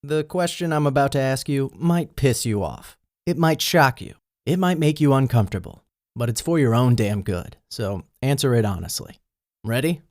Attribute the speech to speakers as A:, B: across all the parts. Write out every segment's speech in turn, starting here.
A: The question I'm about to ask you might piss you off. It might shock you. It might make you uncomfortable. But it's for your own damn good, so answer it honestly. Ready?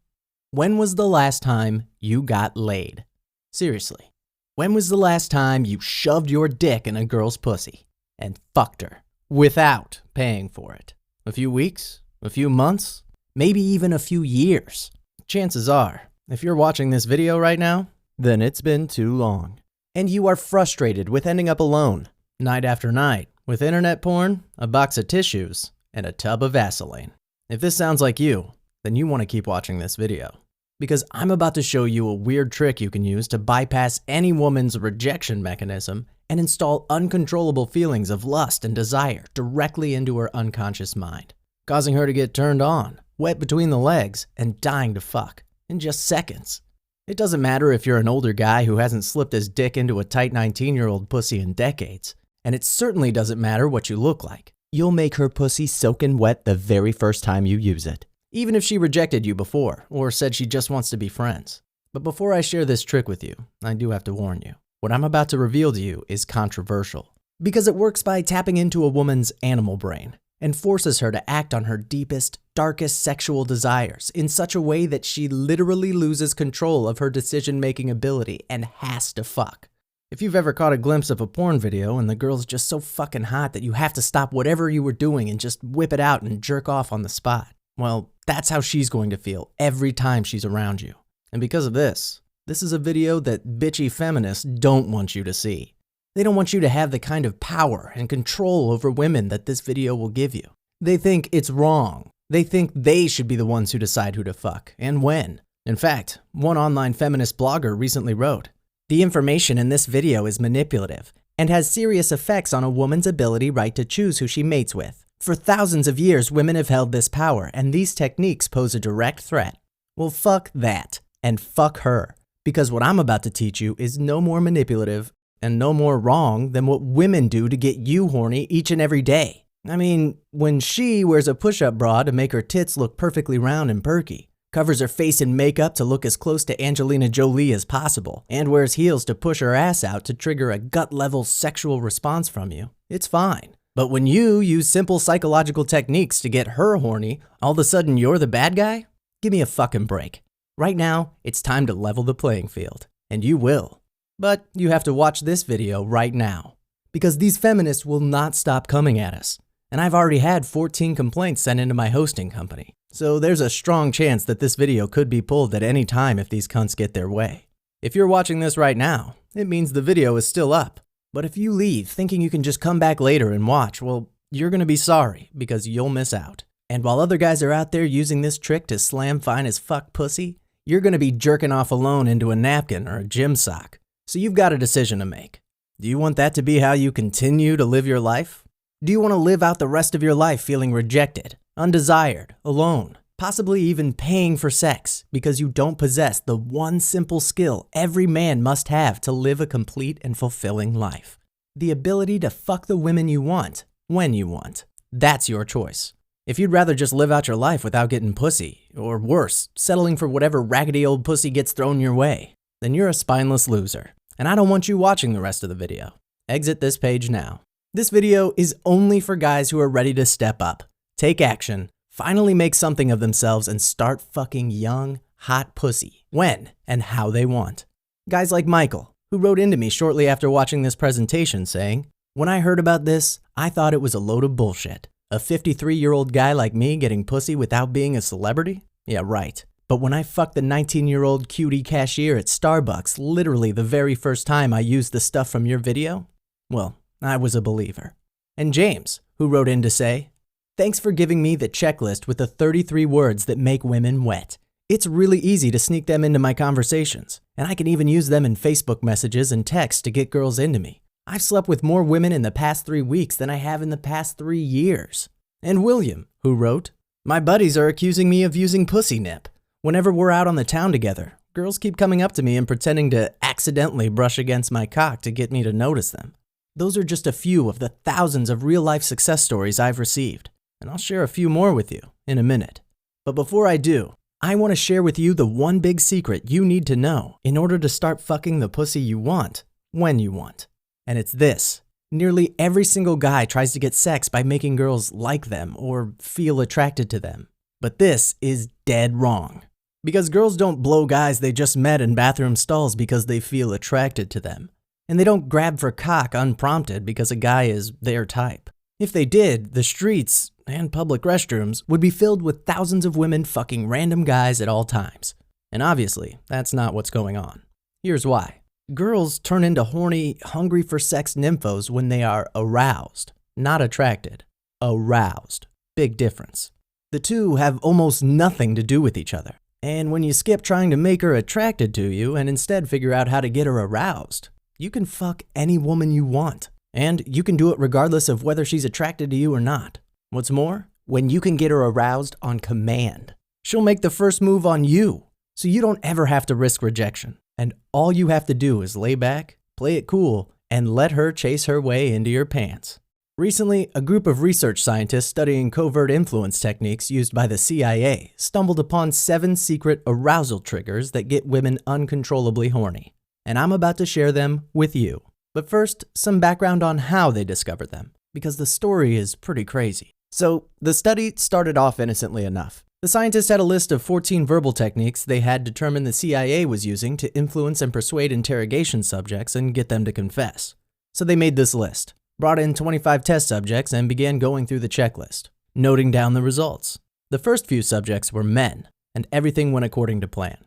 A: When was the last time you got laid? Seriously. When was the last time you shoved your dick in a girl's pussy and fucked her without paying for it? A few weeks? A few months? Maybe even a few years? Chances are, if you're watching this video right now, then it's been too long. And you are frustrated with ending up alone, night after night, with internet porn, a box of tissues, and a tub of Vaseline. If this sounds like you, then you want to keep watching this video. Because I'm about to show you a weird trick you can use to bypass any woman's rejection mechanism and install uncontrollable feelings of lust and desire directly into her unconscious mind, causing her to get turned on, wet between the legs, and dying to fuck in just seconds. It doesn't matter if you're an older guy who hasn't slipped his dick into a tight 19-year-old pussy in decades, and it certainly doesn't matter what you look like. You'll make her pussy soaking wet the very first time you use it, even if she rejected you before or said she just wants to be friends. But before I share this trick with you, I do have to warn you. What I'm about to reveal to you is controversial because it works by tapping into a woman's animal brain and forces her to act on her deepest, darkest sexual desires in such a way that she literally loses control of her decision-making ability and has to fuck. If you've ever caught a glimpse of a porn video and the girl's just so fucking hot that you have to stop whatever you were doing and just whip it out and jerk off on the spot, well, that's how she's going to feel every time she's around you. And because of this is a video that bitchy feminists don't want you to see. They don't want you to have the kind of power and control over women that this video will give you. They think it's wrong. They think they should be the ones who decide who to fuck and when. In fact, one online feminist blogger recently wrote, "The information in this video is manipulative and has serious effects on a woman's ability right to choose who she mates with. For thousands of years, women have held this power, and these techniques pose a direct threat." Well, fuck that, and fuck her. Because what I'm about to teach you is no more manipulative and no more wrong than what women do to get you horny each and every day. I mean, when she wears a push-up bra to make her tits look perfectly round and perky, covers her face in makeup to look as close to Angelina Jolie as possible, and wears heels to push her ass out to trigger a gut-level sexual response from you, it's fine. But when you use simple psychological techniques to get her horny, all of a sudden you're the bad guy? Give me a fucking break. Right now, it's time to level the playing field. And you will. But you have to watch this video right now. Because these feminists will not stop coming at us. And I've already had 14 complaints sent into my hosting company. So there's a strong chance that this video could be pulled at any time if these cunts get their way. If you're watching this right now, it means the video is still up. But if you leave thinking you can just come back later and watch, well, you're gonna be sorry because you'll miss out. And while other guys are out there using this trick to slam fine as fuck pussy, you're gonna be jerking off alone into a napkin or a gym sock. So you've got a decision to make. Do you want that to be how you continue to live your life? Do you want to live out the rest of your life feeling rejected, undesired, alone, possibly even paying for sex because you don't possess the one simple skill every man must have to live a complete and fulfilling life? The ability to fuck the women you want, when you want. That's your choice. If you'd rather just live out your life without getting pussy, or worse, settling for whatever raggedy old pussy gets thrown your way, then you're a spineless loser. And I don't want you watching the rest of the video. Exit this page now. This video is only for guys who are ready to step up, take action, finally make something of themselves, and start fucking young, hot pussy when and how they want. Guys like Michael, who wrote into me shortly after watching this presentation saying, "When I heard about this, I thought it was a load of bullshit. A 53-year-old guy like me getting pussy without being a celebrity? Yeah, right. But when I fucked the 19-year-old cutie cashier at Starbucks literally the very first time I used the stuff from your video, well, I was a believer." And James, who wrote in to say, "Thanks for giving me the checklist with the 33 words that make women wet. It's really easy to sneak them into my conversations, and I can even use them in Facebook messages and texts to get girls into me. I've slept with more women in the past 3 weeks than I have in the past 3 years." And William, who wrote, "My buddies are accusing me of using pussy nip. Whenever we're out on the town together, girls keep coming up to me and pretending to accidentally brush against my cock to get me to notice them." Those are just a few of the thousands of real-life success stories I've received, and I'll share a few more with you in a minute. But before I do, I want to share with you the one big secret you need to know in order to start fucking the pussy you want when you want. And it's this. Nearly every single guy tries to get sex by making girls like them or feel attracted to them. But this is dead wrong. Because girls don't blow guys they just met in bathroom stalls because they feel attracted to them. And they don't grab for cock unprompted because a guy is their type. If they did, the streets and public restrooms would be filled with thousands of women fucking random guys at all times. And obviously, that's not what's going on. Here's why. Girls turn into horny, hungry for sex nymphos when they are aroused, not attracted. Aroused. Big difference. The two have almost nothing to do with each other. And when you skip trying to make her attracted to you and instead figure out how to get her aroused, you can fuck any woman you want. And you can do it regardless of whether she's attracted to you or not. What's more, when you can get her aroused on command, she'll make the first move on you, so you don't ever have to risk rejection. And all you have to do is lay back, play it cool, and let her chase her way into your pants. Recently, a group of research scientists studying covert influence techniques used by the CIA stumbled upon 7 secret arousal triggers that get women uncontrollably horny. And I'm about to share them with you. But first, some background on how they discovered them, because the story is pretty crazy. So, the study started off innocently enough. The scientists had a list of 14 verbal techniques they had determined the CIA was using to influence and persuade interrogation subjects and get them to confess. So they made this list, brought in 25 test subjects, and began going through the checklist, noting down the results. The first few subjects were men, and everything went according to plan.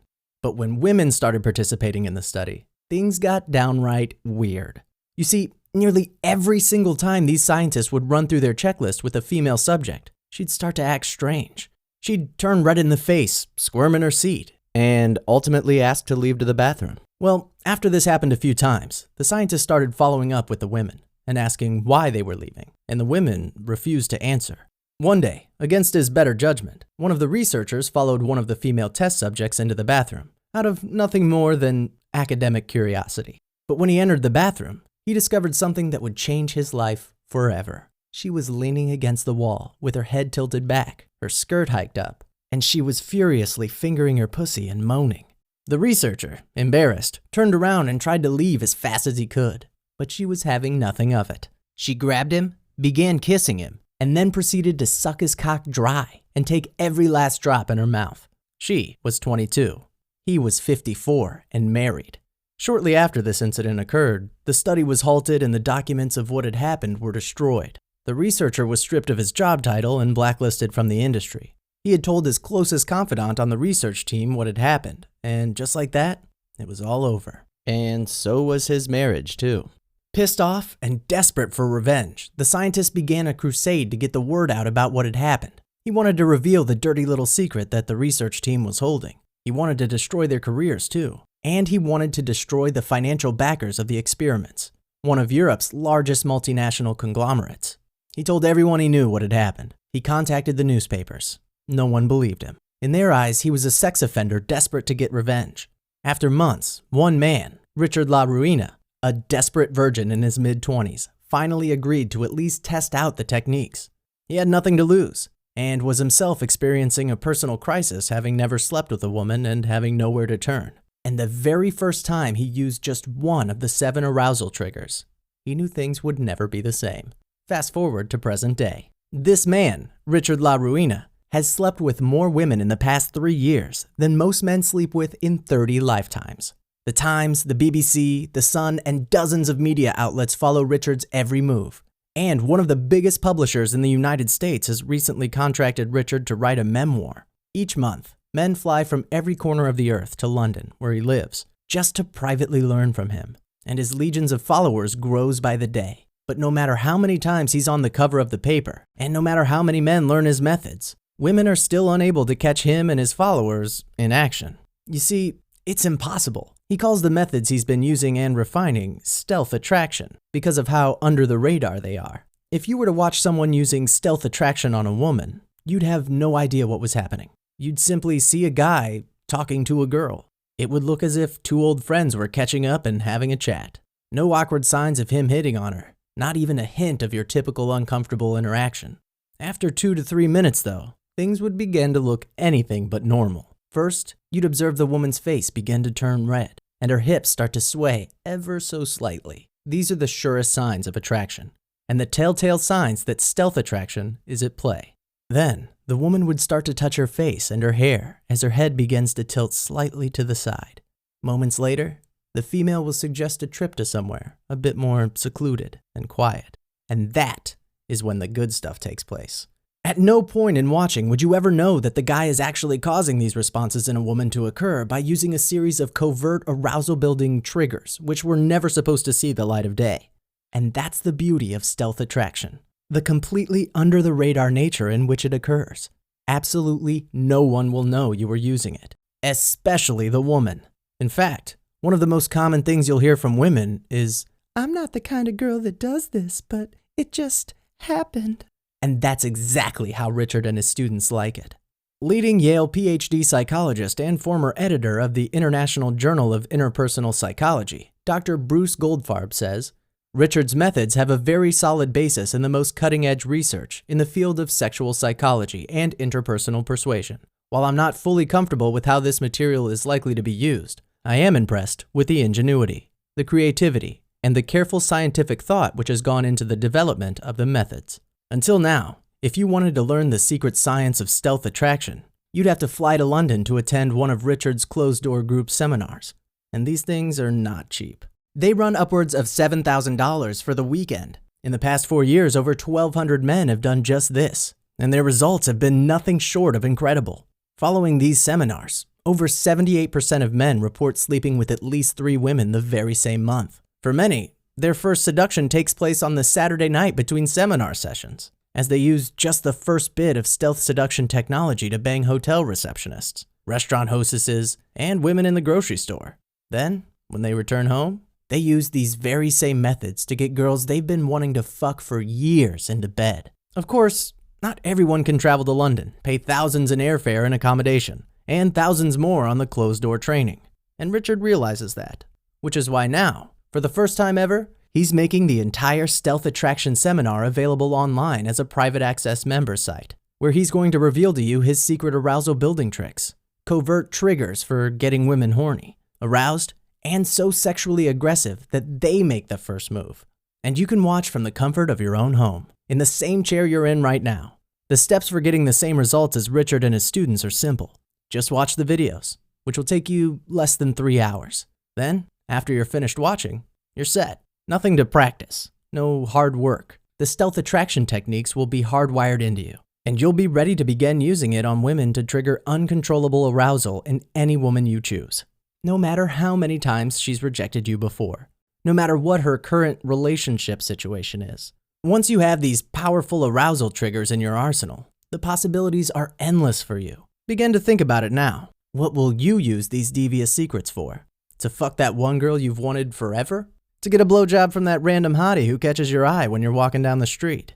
A: But when women started participating in the study, things got downright weird. You see, nearly every single time these scientists would run through their checklist with a female subject, she'd start to act strange. She'd turn red in the face, squirm in her seat, and ultimately ask to leave to the bathroom. Well, after this happened a few times, the scientists started following up with the women and asking why they were leaving, and the women refused to answer. One day, against his better judgment, one of the researchers followed one of the female test subjects into the bathroom, out of nothing more than academic curiosity. But when he entered the bathroom, he discovered something that would change his life forever. She was leaning against the wall with her head tilted back, her skirt hiked up, and she was furiously fingering her pussy and moaning. The researcher, embarrassed, turned around and tried to leave as fast as he could, but she was having nothing of it. She grabbed him, began kissing him, and then proceeded to suck his cock dry and take every last drop in her mouth. She was 22. He was 54 and married. Shortly after this incident occurred, the study was halted and the documents of what had happened were destroyed. The researcher was stripped of his job title and blacklisted from the industry. He had told his closest confidant on the research team what had happened, and just like that, it was all over. And so was his marriage, too. Pissed off and desperate for revenge, the scientist began a crusade to get the word out about what had happened. He wanted to reveal the dirty little secret that the research team was holding. He wanted to destroy their careers, too. And he wanted to destroy the financial backers of the experiments, one of Europe's largest multinational conglomerates. He told everyone he knew what had happened. He contacted the newspapers. No one believed him. In their eyes, he was a sex offender desperate to get revenge. After months, one man, Richard La Ruina, a desperate virgin in his mid-20s, finally agreed to at least test out the techniques. He had nothing to lose, and was himself experiencing a personal crisis, having never slept with a woman and having nowhere to turn. And the very first time he used just one of the 7 arousal triggers, he knew things would never be the same. Fast forward to present day. This man, Richard La Ruina, has slept with more women in the past 3 years than most men sleep with in 30 lifetimes. The Times, the BBC, The Sun, and dozens of media outlets follow Richard's every move. And one of the biggest publishers in the United States has recently contracted Richard to write a memoir. Each month, men fly from every corner of the earth to London, where he lives, just to privately learn from him. And his legions of followers grows by the day. But no matter how many times he's on the cover of the paper, and no matter how many men learn his methods, women are still unable to catch him and his followers in action. You see, it's impossible. He calls the methods he's been using and refining stealth attraction because of how under the radar they are. If you were to watch someone using stealth attraction on a woman, you'd have no idea what was happening. You'd simply see a guy talking to a girl. It would look as if 2 old friends were catching up and having a chat. No awkward signs of him hitting on her. Not even a hint of your typical uncomfortable interaction. After 2 to 3 minutes, though, things would begin to look anything but normal. First, you'd observe the woman's face begin to turn red. and her hips start to sway ever so slightly. These are the surest signs of attraction, and the telltale signs that stealth attraction is at play. Then, the woman would start to touch her face and her hair as her head begins to tilt slightly to the side. Moments later, the female will suggest a trip to somewhere a bit more secluded and quiet. And that is when the good stuff takes place. At no point in watching would you ever know that the guy is actually causing these responses in a woman to occur by using a series of covert arousal-building triggers, which were never supposed to see the light of day. And that's the beauty of stealth attraction, the completely under-the-radar nature in which it occurs. Absolutely no one will know you are using it, especially the woman. In fact, one of the most common things you'll hear from women is, "I'm not the kind of girl that does this, but it just happened." And that's exactly how Richard and his students like it. Leading Yale PhD psychologist and former editor of the International Journal of Interpersonal Psychology, Dr. Bruce Goldfarb says, Richard's methods have a very solid basis in the most cutting-edge research in the field of sexual psychology and interpersonal persuasion. While I'm not fully comfortable with how this material is likely to be used, I am impressed with the ingenuity, the creativity, and the careful scientific thought which has gone into the development of the methods. Until now, if you wanted to learn the secret science of stealth attraction, you'd have to fly to London to attend one of Richard's closed-door group seminars. And these things are not cheap. They run upwards of $7,000 for the weekend. In the past 4 years, over 1,200 men have done just this, and their results have been nothing short of incredible. Following these seminars, over 78% of men report sleeping with at least 3 women the very same month. For many, their first seduction takes place on the Saturday night between seminar sessions, as they use just the first bit of stealth seduction technology to bang hotel receptionists, restaurant hostesses, and women in the grocery store. Then, when they return home, they use these very same methods to get girls they've been wanting to fuck for years into bed. Of course, not everyone can travel to London, pay thousands in airfare and accommodation, and thousands more on the closed-door training. And Richard realizes that, which is why now, for the first time ever, he's making the entire Stealth Attraction seminar available online as a private access member site, where he's going to reveal to you his secret arousal building tricks, covert triggers for getting women horny, aroused, and so sexually aggressive that they make the first move. And you can watch from the comfort of your own home, in the same chair you're in right now. The steps for getting the same results as Richard and his students are simple. Just watch the videos, which will take you less than 3 hours. Then, after you're finished watching, you're set. Nothing to practice, no hard work. The stealth attraction techniques will be hardwired into you, and you'll be ready to begin using it on women to trigger uncontrollable arousal in any woman you choose. No matter how many times she's rejected you before, no matter what her current relationship situation is. Once you have these powerful arousal triggers in your arsenal, the possibilities are endless for you. Begin to think about it now. What will you use these devious secrets for? To fuck that one girl you've wanted forever? To get a blowjob from that random hottie who catches your eye when you're walking down the street?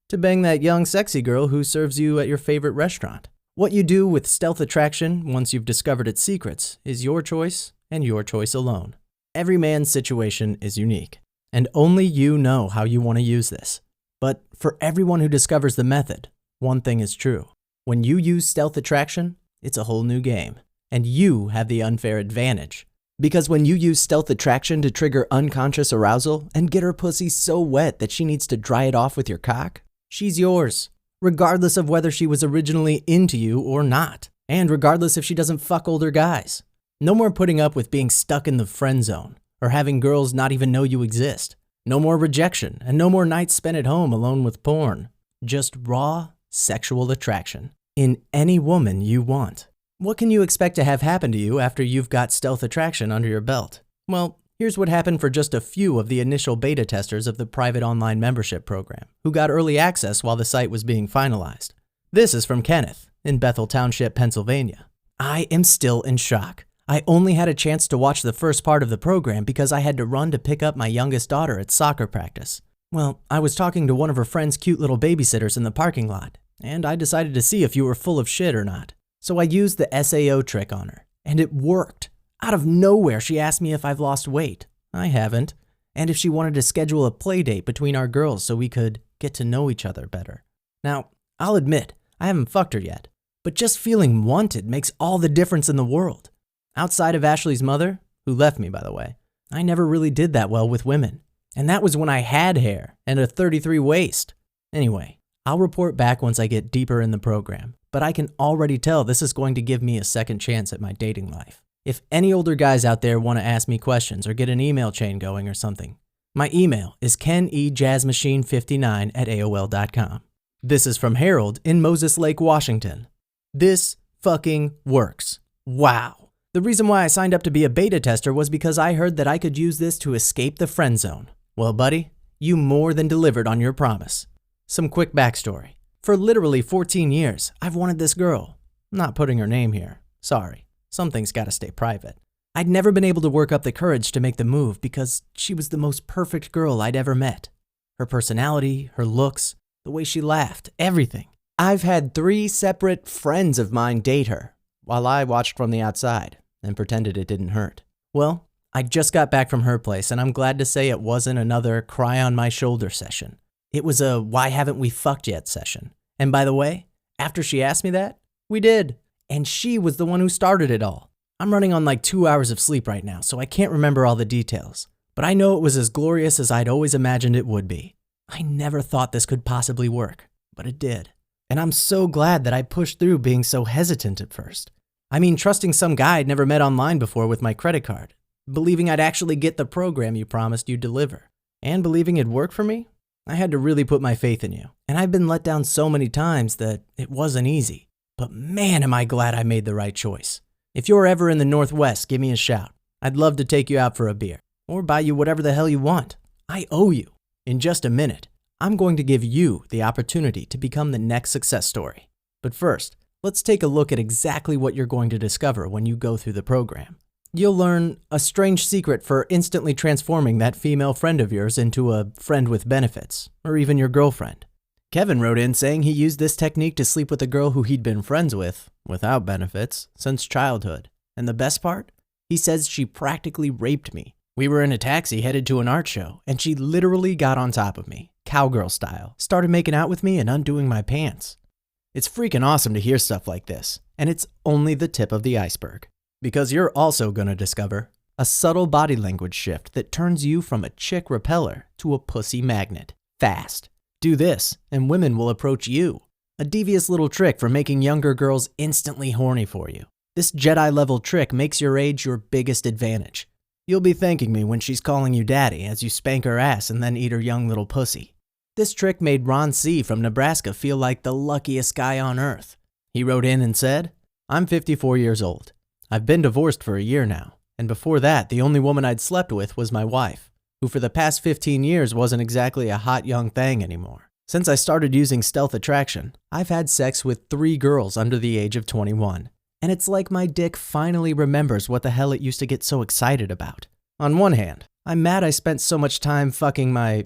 A: To bang that young sexy girl who serves you at your favorite restaurant? What you do with stealth attraction once you've discovered its secrets is your choice and your choice alone. Every man's situation is unique, and only you know how you want to use this. But for everyone who discovers the method, one thing is true. When you use stealth attraction, it's a whole new game, and you have the unfair advantage. Because when you use stealth attraction to trigger unconscious arousal and get her pussy so wet that she needs to dry it off with your cock, she's yours, regardless of whether she was originally into you or not, and regardless if she doesn't fuck older guys. No more putting up with being stuck in the friend zone, or having girls not even know you exist. No more rejection, and no more nights spent at home alone with porn. Just raw sexual attraction in any woman you want. What can you expect to have happen to you after you've got stealth attraction under your belt? Well, here's what happened for just a few of the initial beta testers of the private online membership program, who got early access while the site was being finalized. This is from Kenneth in Bethel Township, Pennsylvania. I am still in shock. I only had a chance to watch the first part of the program because I had to run to pick up my youngest daughter at soccer practice. Well, I was talking to one of her friend's cute little babysitters in the parking lot, and I decided to see if you were full of shit or not. So I used the SAO trick on her, and it worked. Out of nowhere, she asked me if I've lost weight. I haven't. And if she wanted to schedule a play date between our girls so we could get to know each other better. Now, I'll admit, I haven't fucked her yet, but just feeling wanted makes all the difference in the world. Outside of Ashley's mother, who left me, by the way. I never really did that well with women. And that was when I had hair and a 33 waist. Anyway, I'll report back once I get deeper in the program, but I can already tell this is going to give me a second chance at my dating life. If any older guys out there want to ask me questions or get an email chain going or something, my email is kenejazzmachine59@aol.com. This is from Harold in Moses Lake, Washington. This fucking works. Wow. The reason why I signed up to be a beta tester was because I heard that I could use this to escape the friend zone. Well, buddy, you more than delivered on your promise. Some quick backstory. For literally 14 years, I've wanted this girl. I'm not putting her name here. Sorry. Something's gotta stay private. I'd never been able to work up the courage to make the move because she was the most perfect girl I'd ever met. Her personality, her looks, the way she laughed, everything. I've had 3 separate friends of mine date her, while I watched from the outside and pretended it didn't hurt. Well, I just got back from her place, and I'm glad to say it wasn't another cry on my shoulder session. It was a why haven't we fucked yet session. And by the way, after she asked me that, we did. And she was the one who started it all. I'm running on like 2 hours of sleep right now, so I can't remember all the details. But I know it was as glorious as I'd always imagined it would be. I never thought this could possibly work, but it did. And I'm so glad that I pushed through being so hesitant at first. I mean, trusting some guy I'd never met online before with my credit card, believing I'd actually get the program you promised you'd deliver, and believing it'd work for me. I had to really put my faith in you, and I've been let down so many times that it wasn't easy. But man, am I glad I made the right choice. If you're ever in the Northwest, give me a shout. I'd love to take you out for a beer, or buy you whatever the hell you want. I owe you. In just a minute, I'm going to give you the opportunity to become the next success story. But first, let's take a look at exactly what you're going to discover when you go through the program. You'll learn a strange secret for instantly transforming that female friend of yours into a friend with benefits, or even your girlfriend. Kevin wrote in saying he used this technique to sleep with a girl who he'd been friends with, without benefits, since childhood. And the best part? He says she practically raped me. We were in a taxi headed to an art show, and she literally got on top of me, cowgirl style, started making out with me and undoing my pants. It's freaking awesome to hear stuff like this, and it's only the tip of the iceberg. Because you're also going to discover a subtle body language shift that turns you from a chick repeller to a pussy magnet, fast. Do this, and women will approach you. A devious little trick for making younger girls instantly horny for you. This Jedi-level trick makes your age your biggest advantage. You'll be thanking me when she's calling you daddy as you spank her ass and then eat her young little pussy. This trick made Ron C. from Nebraska feel like the luckiest guy on earth. He wrote in and said, "I'm 54 years old. I've been divorced for a year now, and before that, the only woman I'd slept with was my wife, who for the past 15 years wasn't exactly a hot young thing anymore. Since I started using stealth attraction, I've had sex with 3 girls under the age of 21. And it's like my dick finally remembers what the hell it used to get so excited about. On one hand, I'm mad I spent so much time fucking my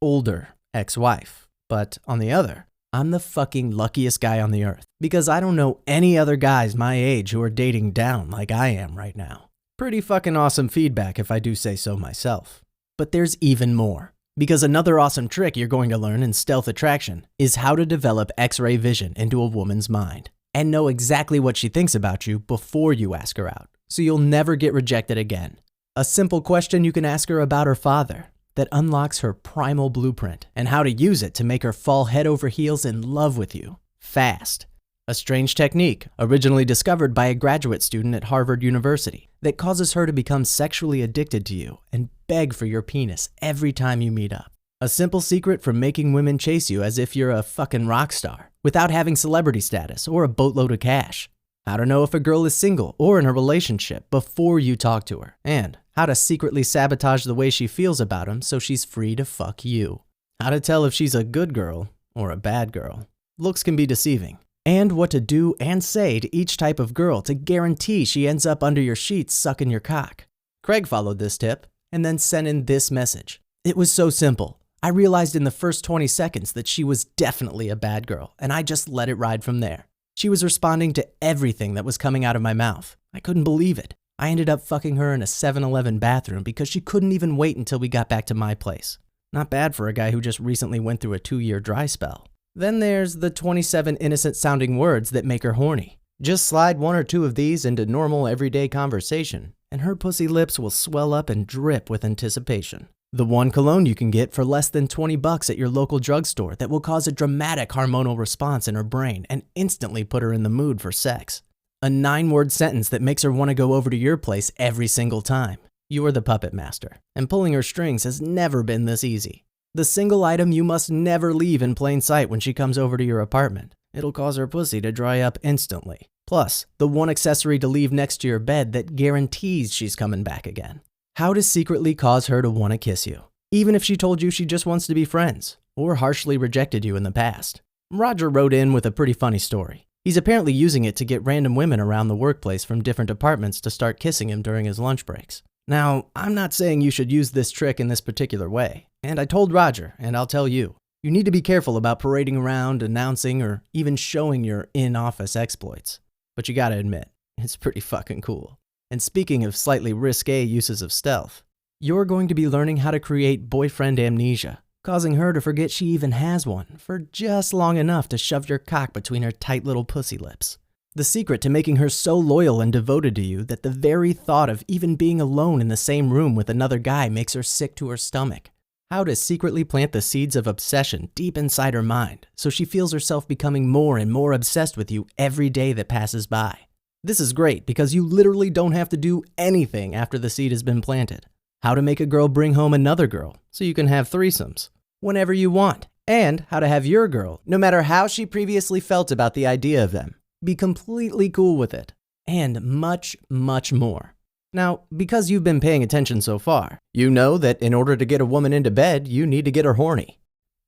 A: older ex-wife. But on the other, I'm the fucking luckiest guy on the earth. Because I don't know any other guys my age who are dating down like I am right now. Pretty fucking awesome feedback if I do say so myself. But there's even more. Because another awesome trick you're going to learn in stealth attraction is how to develop X-ray vision into a woman's mind. And know exactly what she thinks about you before you ask her out, so you'll never get rejected again. A simple question you can ask her about her father that unlocks her primal blueprint and how to use it to make her fall head over heels in love with you, fast. A strange technique originally discovered by a graduate student at Harvard University that causes her to become sexually addicted to you and beg for your penis every time you meet up. A simple secret for making women chase you as if you're a fucking rock star, without having celebrity status or a boatload of cash. How to know if a girl is single or in a relationship before you talk to her. And how to secretly sabotage the way she feels about him so she's free to fuck you. How to tell if she's a good girl or a bad girl. Looks can be deceiving. And what to do and say to each type of girl to guarantee she ends up under your sheets sucking your cock. Craig followed this tip and then sent in this message. It was so simple. I realized in the first 20 seconds that she was definitely a bad girl, and I just let it ride from there. She was responding to everything that was coming out of my mouth. I couldn't believe it. I ended up fucking her in a 7-Eleven bathroom because she couldn't even wait until we got back to my place. Not bad for a guy who just recently went through a 2-year dry spell. Then there's the 27 innocent-sounding words that make her horny. Just slide 1 or 2 of these into normal everyday conversation, and her pussy lips will swell up and drip with anticipation. The one cologne you can get for less than $20 at your local drugstore that will cause a dramatic hormonal response in her brain and instantly put her in the mood for sex. A 9-word sentence that makes her want to go over to your place every single time. You're the puppet master, and pulling her strings has never been this easy. The single item you must never leave in plain sight when she comes over to your apartment. It'll cause her pussy to dry up instantly. Plus, the one accessory to leave next to your bed that guarantees she's coming back again. How to secretly cause her to want to kiss you, even if she told you she just wants to be friends, or harshly rejected you in the past. Roger wrote in with a pretty funny story. He's apparently using it to get random women around the workplace from different departments to start kissing him during his lunch breaks. Now, I'm not saying you should use this trick in this particular way, and I told Roger, and I'll tell you, you need to be careful about parading around, announcing, or even showing your in-office exploits. But you gotta admit, it's pretty fucking cool. And speaking of slightly risque uses of stealth, you're going to be learning how to create boyfriend amnesia, causing her to forget she even has one for just long enough to shove your cock between her tight little pussy lips. The secret to making her so loyal and devoted to you that the very thought of even being alone in the same room with another guy makes her sick to her stomach. How to secretly plant the seeds of obsession deep inside her mind so she feels herself becoming more and more obsessed with you every day that passes by. This is great because you literally don't have to do anything after the seed has been planted. How to make a girl bring home another girl so you can have threesomes whenever you want. And how to have your girl, no matter how she previously felt about the idea of them, be completely cool with it. And much, much more. Now, because you've been paying attention so far, you know that in order to get a woman into bed, you need to get her horny.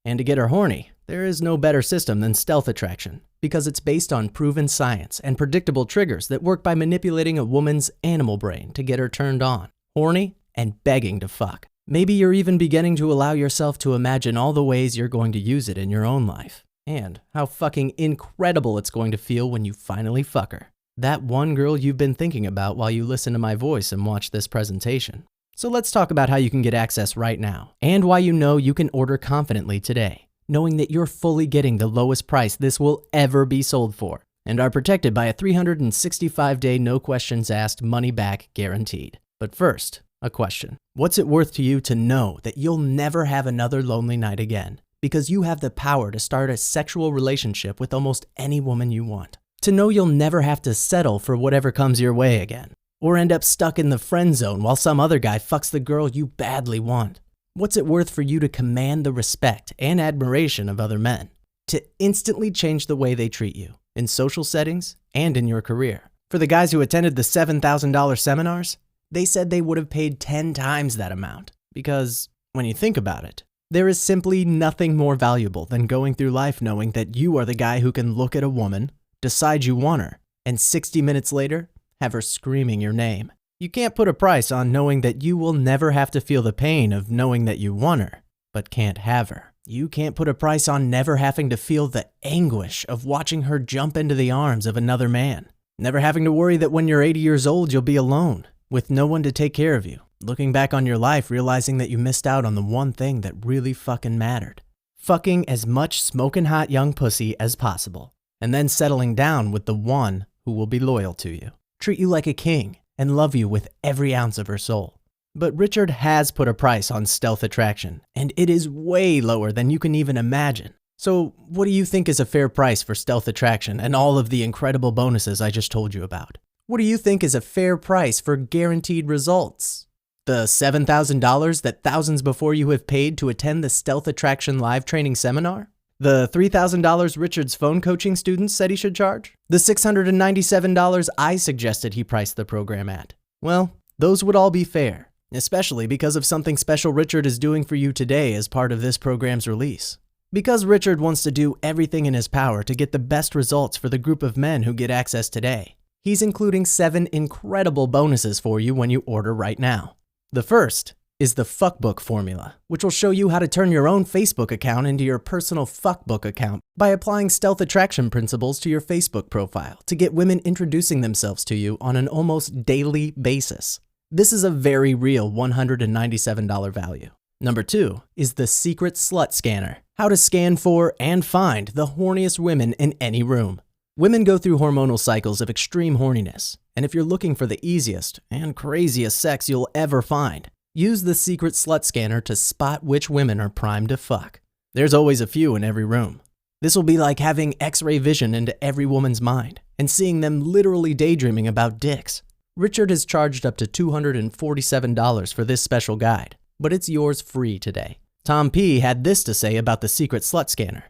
A: And to get her horny, there is no better system than stealth attraction, because it's based on proven science and predictable triggers that work by manipulating a woman's animal brain to get her turned on, horny, and begging to fuck. Maybe you're even beginning to allow yourself to imagine all the ways you're going to use it in your own life, and how fucking incredible it's going to feel when you finally fuck her. That one girl you've been thinking about while you listen to my voice and watch this presentation. So let's talk about how you can get access right now, and why you know you can order confidently today, knowing that you're fully getting the lowest price this will ever be sold for, and are protected by a 365-day no questions asked money back guaranteed. But first, a question. What's it worth to you to know that you'll never have another lonely night again, because you have the power to start a sexual relationship with almost any woman you want? To know you'll never have to settle for whatever comes your way again, or end up stuck in the friend zone while some other guy fucks the girl you badly want. What's it worth for you to command the respect and admiration of other men? To instantly change the way they treat you, in social settings and in your career. For the guys who attended the $7,000 seminars, they said they would have paid 10 times that amount. Because, when you think about it, there is simply nothing more valuable than going through life knowing that you are the guy who can look at a woman, decide you want her, and 60 minutes later, have her screaming your name. You can't put a price on knowing that you will never have to feel the pain of knowing that you want her, but can't have her. You can't put a price on never having to feel the anguish of watching her jump into the arms of another man. Never having to worry that when you're 80 years old, you'll be alone, with no one to take care of you. Looking back on your life, realizing that you missed out on the one thing that really fucking mattered. Fucking as much smoking hot young pussy as possible. And then settling down with the one who will be loyal to you, treat you like a king, and love you with every ounce of her soul. But Richard has put a price on stealth attraction, and it is way lower than you can even imagine. So what do you think is a fair price for stealth attraction and all of the incredible bonuses I just told you about? What do you think is a fair price for guaranteed results? The $7,000 that thousands before you have paid to attend the Stealth Attraction Live Training Seminar? The $3,000 Richard's phone coaching students said he should charge? The $697 I suggested he priced the program at? Well, those would all be fair, especially because of something special Richard is doing for you today as part of this program's release. Because Richard wants to do everything in his power to get the best results for the group of men who get access today, he's including 7 incredible bonuses for you when you order right now. The first is the Fuckbook formula, which will show you how to turn your own Facebook account into your personal Fuckbook account by applying stealth attraction principles to your Facebook profile to get women introducing themselves to you on an almost daily basis. This is a very real $197 value. Number 2 is the Secret Slut Scanner, how to scan for and find the horniest women in any room. Women go through hormonal cycles of extreme horniness, and if you're looking for the easiest and craziest sex you'll ever find, use the secret slut scanner to spot which women are primed to fuck. There's always a few in every room. This will be like having X-ray vision into every woman's mind and seeing them literally daydreaming about dicks. Richard has charged up to $247 for this special guide, but it's yours free today. Tom P. had this to say about the secret slut scanner.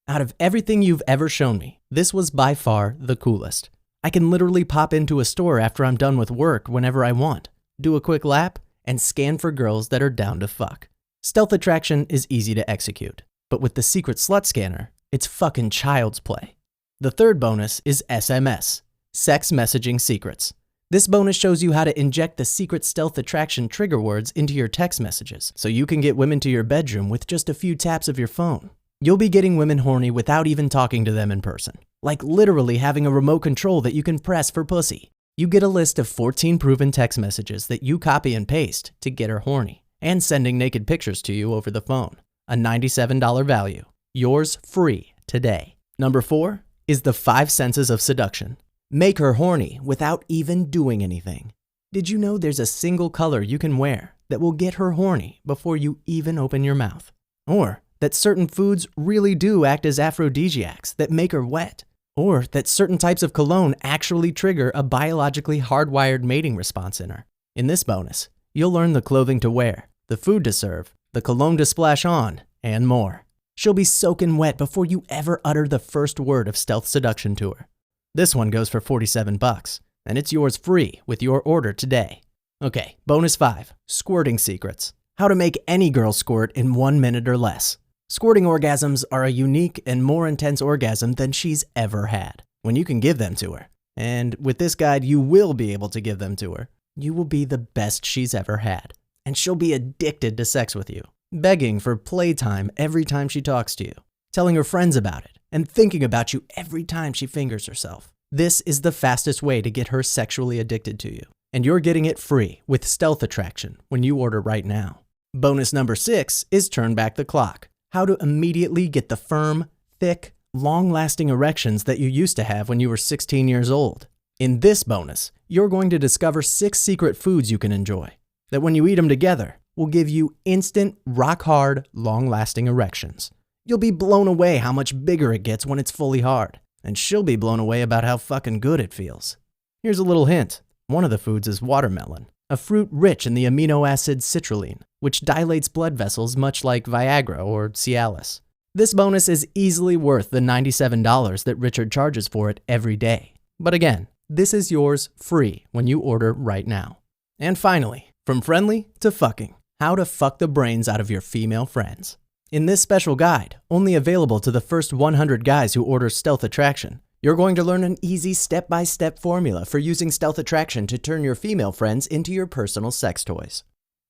A: Out of everything you've ever shown me, this was by far the coolest. I can literally pop into a store after I'm done with work whenever I want, do a quick lap, and scan for girls that are down to fuck. Stealth attraction is easy to execute, but with the secret slut scanner, it's fucking child's play. The third bonus is SMS, Sex Messaging Secrets. This bonus shows you how to inject the secret stealth attraction trigger words into your text messages so you can get women to your bedroom with just a few taps of your phone. You'll be getting women horny without even talking to them in person, like literally having a remote control that you can press for pussy. You get a list of 14 proven text messages that you copy and paste to get her horny, and sending naked pictures to you over the phone. A $97 value. Yours free today. Number 4 is the 5 senses of seduction. Make her horny without even doing anything. Did you know there's a single color you can wear that will get her horny before you even open your mouth? Or that certain foods really do act as aphrodisiacs that make her wet? Or that certain types of cologne actually trigger a biologically hardwired mating response in her? In this bonus, you'll learn the clothing to wear, the food to serve, the cologne to splash on, and more. She'll be soaking wet before you ever utter the first word of stealth seduction to her. This one goes for $47, and it's yours free with your order today. Okay, bonus 5, squirting secrets. How to make any girl squirt in 1 minute or less. Squirting orgasms are a unique and more intense orgasm than she's ever had, when you can give them to her. And with this guide, you will be able to give them to her. You will be the best she's ever had, and she'll be addicted to sex with you, begging for playtime every time she talks to you, telling her friends about it, and thinking about you every time she fingers herself. This is the fastest way to get her sexually addicted to you, and you're getting it free with stealth attraction when you order right now. Bonus number 6 is turn back the clock. How to immediately get the firm, thick, long-lasting erections that you used to have when you were 16 years old. In this bonus, you're going to discover 6 secret foods you can enjoy that when you eat them together will give you instant, rock-hard, long-lasting erections. You'll be blown away how much bigger it gets when it's fully hard, and she'll be blown away about how fucking good it feels. Here's a little hint. One of the foods is watermelon, a fruit rich in the amino acid citrulline, which dilates blood vessels much like Viagra or Cialis. This bonus is easily worth the $97 that Richard charges for it every day. But again, this is yours free when you order right now. And finally, from friendly to fucking, how to fuck the brains out of your female friends. In this special guide, only available to the first 100 guys who order Stealth Attraction, you're going to learn an easy step-by-step formula for using Stealth Attraction to turn your female friends into your personal sex toys.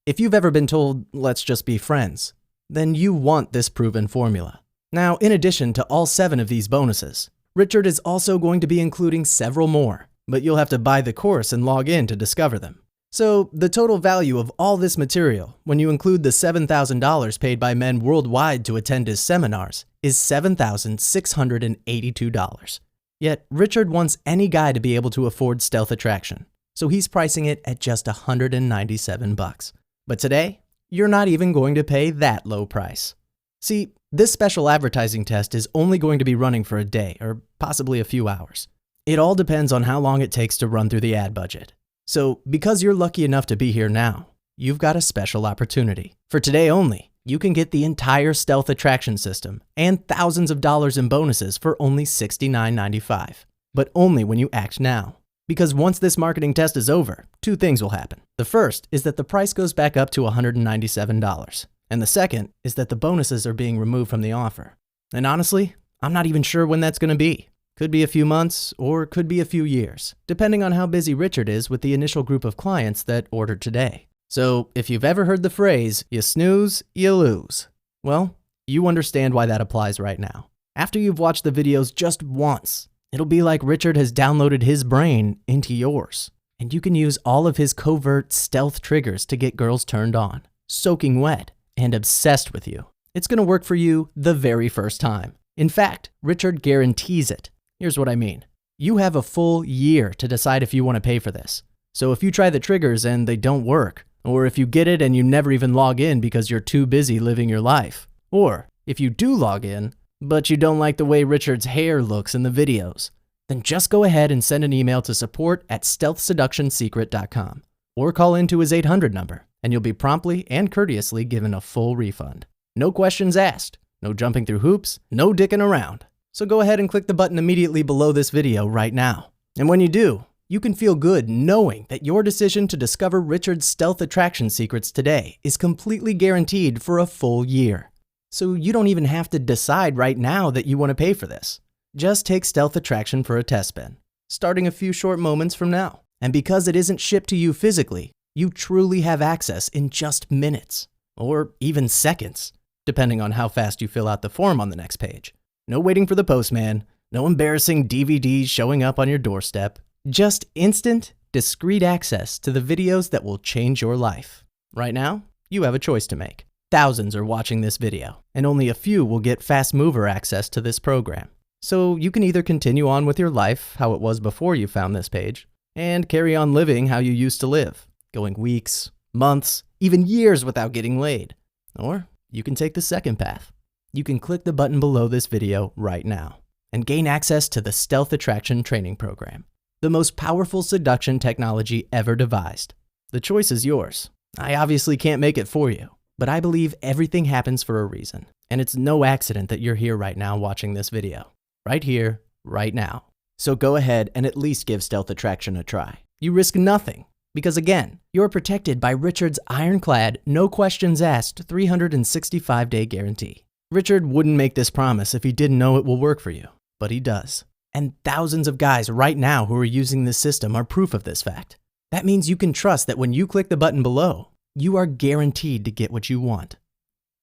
A: If you've ever been told, let's just be friends, then you want this proven formula. Now, in addition to all 7 of these bonuses, Richard is also going to be including several more, but you'll have to buy the course and log in to discover them. So, the total value of all this material, when you include the $7,000 paid by men worldwide to attend his seminars, is $7,682. Yet, Richard wants any guy to be able to afford Stealth Attraction, so he's pricing it at just $197. But today, you're not even going to pay that low price. See, this special advertising test is only going to be running for a day or possibly a few hours. It all depends on how long it takes to run through the ad budget. So, because you're lucky enough to be here now, you've got a special opportunity. For today only, you can get the entire Stealth Attraction system and thousands of dollars in bonuses for only $69.95. But only when you act now. Because once this marketing test is over, 2 things will happen. The first is that the price goes back up to $197. And the second is that the bonuses are being removed from the offer. And honestly, I'm not even sure when that's going to be. Could be a few months or could be a few years, depending on how busy Richard is with the initial group of clients that ordered today. So if you've ever heard the phrase, you snooze, you lose, well, you understand why that applies right now. After you've watched the videos just once, it'll be like Richard has downloaded his brain into yours, and you can use all of his covert stealth triggers to get girls turned on, soaking wet, and obsessed with you. It's going to work for you the very first time. In fact, Richard guarantees it. Here's what I mean. You have a full year to decide if you want to pay for this. So if you try the triggers and they don't work, or if you get it and you never even log in because you're too busy living your life, or if you do log in, but you don't like the way Richard's hair looks in the videos, then just go ahead and send an email to support@stealthseductionsecret.com or call into his 800 number, and you'll be promptly and courteously given a full refund. No questions asked, no jumping through hoops, no dicking around. So go ahead and click the button immediately below this video right now. And when you do, you can feel good knowing that your decision to discover Richard's stealth attraction secrets today is completely guaranteed for a full year. So you don't even have to decide right now that you want to pay for this. Just take Stealth Attraction for a test spin, starting a few short moments from now. And because it isn't shipped to you physically, you truly have access in just minutes, or even seconds, depending on how fast you fill out the form on the next page. No waiting for the postman, no embarrassing DVDs showing up on your doorstep, just instant, discreet access to the videos that will change your life. Right now, you have a choice to make. Thousands are watching this video, and only a few will get fast mover access to this program. So you can either continue on with your life how it was before you found this page, and carry on living how you used to live, going weeks, months, even years without getting laid. Or you can take the second path. You can click the button below this video right now and gain access to the Stealth Attraction Training Program, the most powerful seduction technology ever devised. The choice is yours. I obviously can't make it for you, but I believe everything happens for a reason, and it's no accident that you're here right now watching this video. Right here, right now. So go ahead and at least give Stealth Attraction a try. You risk nothing, because again, you're protected by Richard's ironclad, no questions asked 365-day guarantee. Richard wouldn't make this promise if he didn't know it will work for you, but he does. And thousands of guys right now who are using this system are proof of this fact. That means you can trust that when you click the button below, you are guaranteed to get what you want.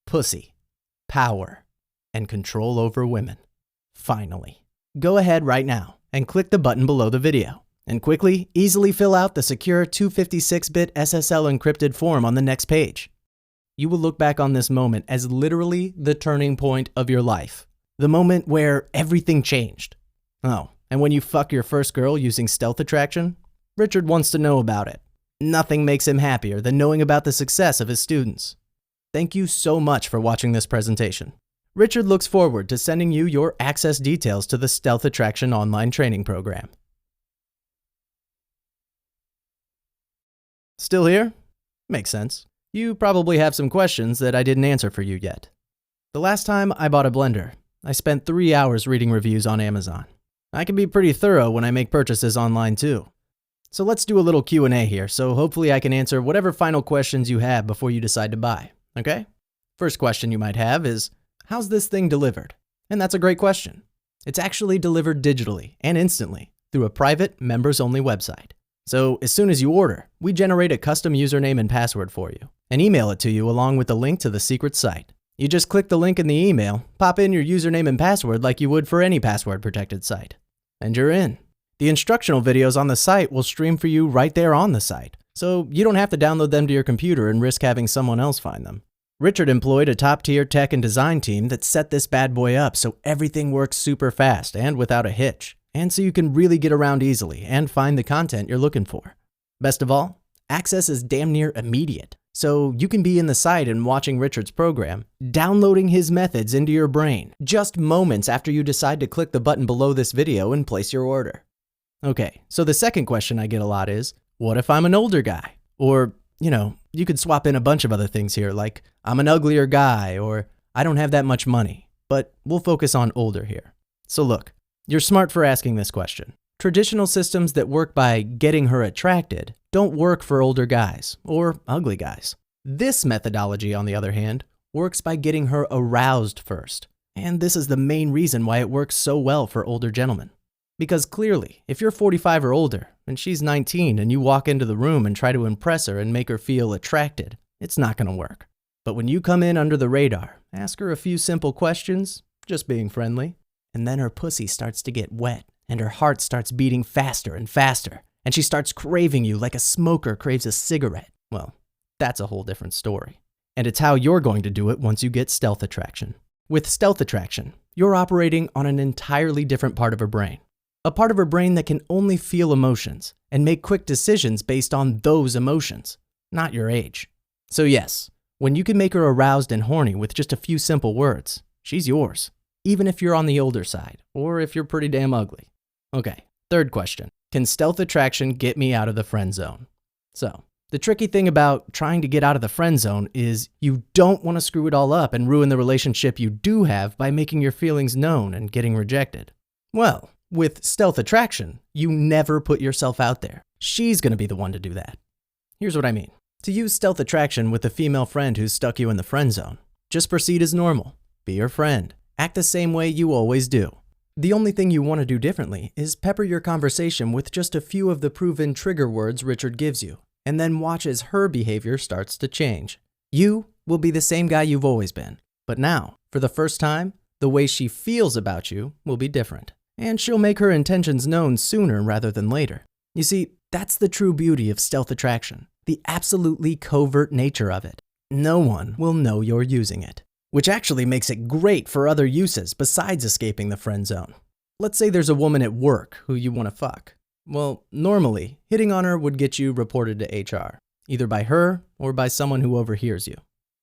A: Pussy, power, and control over women. Finally. Go ahead right now and click the button below the video and quickly, easily fill out the secure 256-bit SSL encrypted form on the next page. You will look back on this moment as literally the turning point of your life. The moment where everything changed. Oh, and when you fuck your first girl using Stealth Attraction, Richard wants to know about it. Nothing makes him happier than knowing about the success of his students. Thank you so much for watching this presentation. Richard looks forward to sending you your access details to the Stealth Attraction online training program. Still here? Makes sense. You probably have some questions that I didn't answer for you yet. The last time I bought a blender, I spent 3 hours reading reviews on Amazon. I can be pretty thorough when I make purchases online too. So let's do a little Q&A here, so hopefully I can answer whatever final questions you have before you decide to buy, okay? First question you might have is, how's this thing delivered? And that's a great question. It's actually delivered digitally and instantly through a private, members-only website. So as soon as you order, we generate a custom username and password for you and email it to you along with the link to the secret site. You just click the link in the email, pop in your username and password like you would for any password-protected site, and you're in. The instructional videos on the site will stream for you right there on the site, so you don't have to download them to your computer and risk having someone else find them. Richard employed a top-tier tech and design team that set this bad boy up so everything works super fast and without a hitch, and so you can really get around easily and find the content you're looking for. Best of all, access is damn near immediate, so you can be in the site and watching Richard's program, downloading his methods into your brain just moments after you decide to click the button below this video and place your order. Okay, so the second question I get a lot is, what if I'm an older guy? Or, you could swap in a bunch of other things here, like I'm an uglier guy, or I don't have that much money, but we'll focus on older here. So look, you're smart for asking this question. Traditional systems that work by getting her attracted don't work for older guys or ugly guys. This methodology, on the other hand, works by getting her aroused first. And this is the main reason why it works so well for older gentlemen. Because clearly, if you're 45 or older and she's 19 and you walk into the room and try to impress her and make her feel attracted, it's not going to work. But when you come in under the radar, ask her a few simple questions, just being friendly, and then her pussy starts to get wet and her heart starts beating faster and faster, and she starts craving you like a smoker craves a cigarette. Well, that's a whole different story. And it's how you're going to do it once you get Stealth Attraction. With Stealth Attraction, you're operating on an entirely different part of her brain. A part of her brain that can only feel emotions and make quick decisions based on those emotions, not your age. So yes, when you can make her aroused and horny with just a few simple words, she's yours, even if you're on the older side or if you're pretty damn ugly. Okay, third question. Can stealth attraction get me out of the friend zone? So, the tricky thing about trying to get out of the friend zone is you don't want to screw it all up and ruin the relationship you do have by making your feelings known and getting rejected. Well, with stealth attraction, you never put yourself out there. She's going to be the one to do that. Here's what I mean. To use stealth attraction with a female friend who's stuck you in the friend zone, just proceed as normal. Be her friend. Act the same way you always do. The only thing you want to do differently is pepper your conversation with just a few of the proven trigger words Richard gives you, and then watch as her behavior starts to change. You will be the same guy you've always been, but now, for the first time, the way she feels about you will be different, and she'll make her intentions known sooner rather than later. You see, that's the true beauty of stealth attraction, the absolutely covert nature of it. No one will know you're using it, which actually makes it great for other uses besides escaping the friend zone. Let's say there's a woman at work who you want to fuck. Well, normally, hitting on her would get you reported to HR, either by her or by someone who overhears you.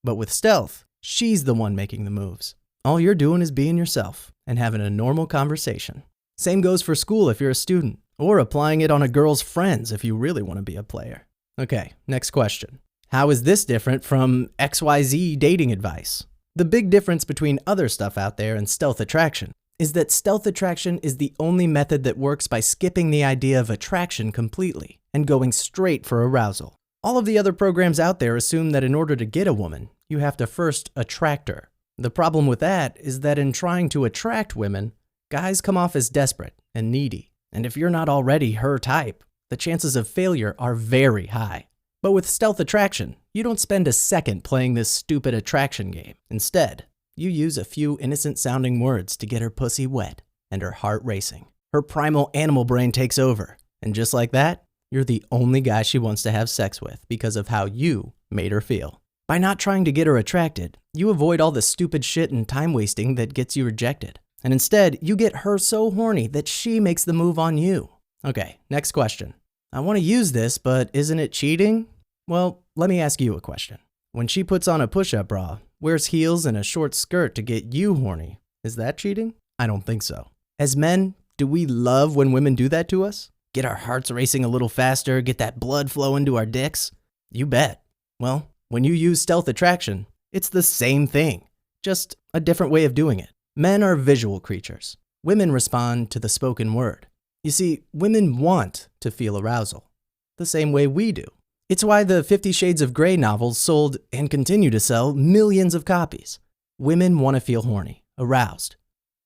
A: But with stealth, she's the one making the moves. All you're doing is being yourself and having a normal conversation. Same goes for school if you're a student, or applying it on a girl's friends if you really want to be a player. Okay, next question. How is this different from XYZ dating advice? The big difference between other stuff out there and stealth attraction is that stealth attraction is the only method that works by skipping the idea of attraction completely and going straight for arousal. All of the other programs out there assume that in order to get a woman, you have to first attract her. The problem with that is that in trying to attract women, guys come off as desperate and needy. And if you're not already her type, the chances of failure are very high. But with stealth attraction, you don't spend a second playing this stupid attraction game. Instead, you use a few innocent-sounding words to get her pussy wet and her heart racing. Her primal animal brain takes over, and just like that, you're the only guy she wants to have sex with because of how you made her feel. By not trying to get her attracted, you avoid all the stupid shit and time wasting that gets you rejected. And instead, you get her so horny that she makes the move on you. Okay, next question. I want to use this, but isn't it cheating? Well, let me ask you a question. When she puts on a push-up bra, wears heels and a short skirt to get you horny, is that cheating? I don't think so. As men, do we love when women do that to us? Get our hearts racing a little faster, get that blood flowing to our dicks? You bet. Well, when you use stealth attraction, it's the same thing, just a different way of doing it. Men are visual creatures. Women respond to the spoken word. You see, women want to feel arousal, the same way we do. It's why the 50 Shades of Grey novels sold and continue to sell millions of copies. Women want to feel horny, aroused.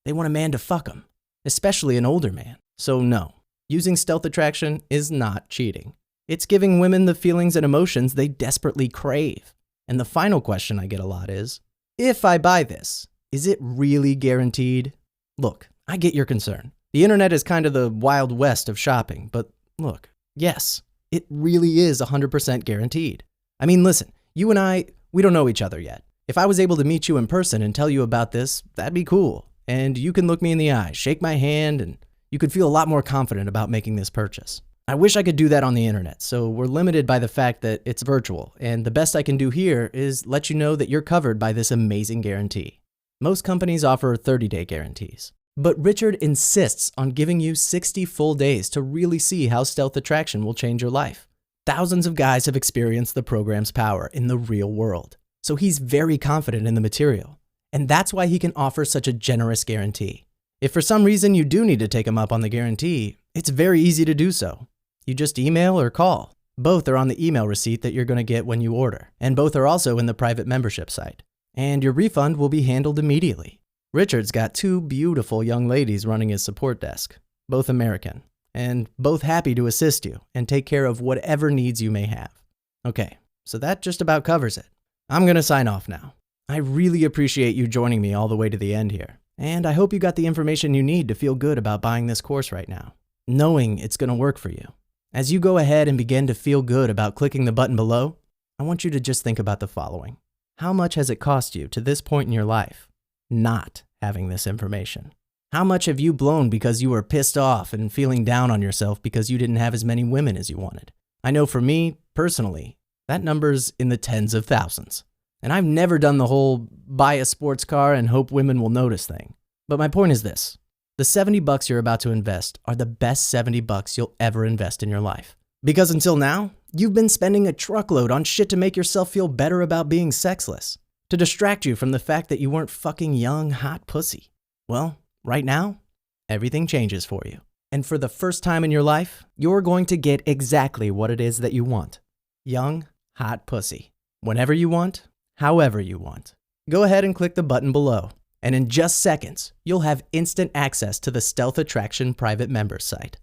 A: They want a man to fuck them, especially an older man. So no, using stealth attraction is not cheating. It's giving women the feelings and emotions they desperately crave. And the final question I get a lot is, if I buy this, is it really guaranteed? Look, I get your concern. The internet is kind of the Wild West of shopping, but look, yes, it really is 100% guaranteed. I mean, listen, you and we don't know each other yet. If I was able to meet you in person and tell you about this, that'd be cool. And you can look me in the eye, shake my hand, and you could feel a lot more confident about making this purchase. I wish I could do that on the internet, so we're limited by the fact that it's virtual, and the best I can do here is let you know that you're covered by this amazing guarantee. Most companies offer 30-day guarantees, but Richard insists on giving you 60 full days to really see how stealth attraction will change your life. Thousands of guys have experienced the program's power in the real world, so he's very confident in the material, and that's why he can offer such a generous guarantee. If for some reason you do need to take him up on the guarantee, it's very easy to do so. You just email or call. Both are on the email receipt that you're going to get when you order, and both are also in the private membership site. And your refund will be handled immediately. Richard's got 2 beautiful young ladies running his support desk, both American, and both happy to assist you and take care of whatever needs you may have. Okay, so that just about covers it. I'm going to sign off now. I really appreciate you joining me all the way to the end here, and I hope you got the information you need to feel good about buying this course right now, knowing it's going to work for you. As you go ahead and begin to feel good about clicking the button below, I want you to just think about the following. How much has it cost you to this point in your life? not having this information? How much have you blown because you were pissed off and feeling down on yourself because you didn't have as many women as you wanted? I know for me, personally, that number's in the tens of thousands. And I've never done the whole buy a sports car and hope women will notice thing. But my point is this. The $70 you're about to invest are the best $70 you'll ever invest in your life. Because until now, you've been spending a truckload on shit to make yourself feel better about being sexless, to distract you from the fact that you weren't fucking young, hot pussy. Well, right now, everything changes for you. And for the first time in your life, you're going to get exactly what it is that you want. Young, hot pussy. Whenever you want, however you want. Go ahead and click the button below. And in just seconds, you'll have instant access to the Stealth Attraction private members site.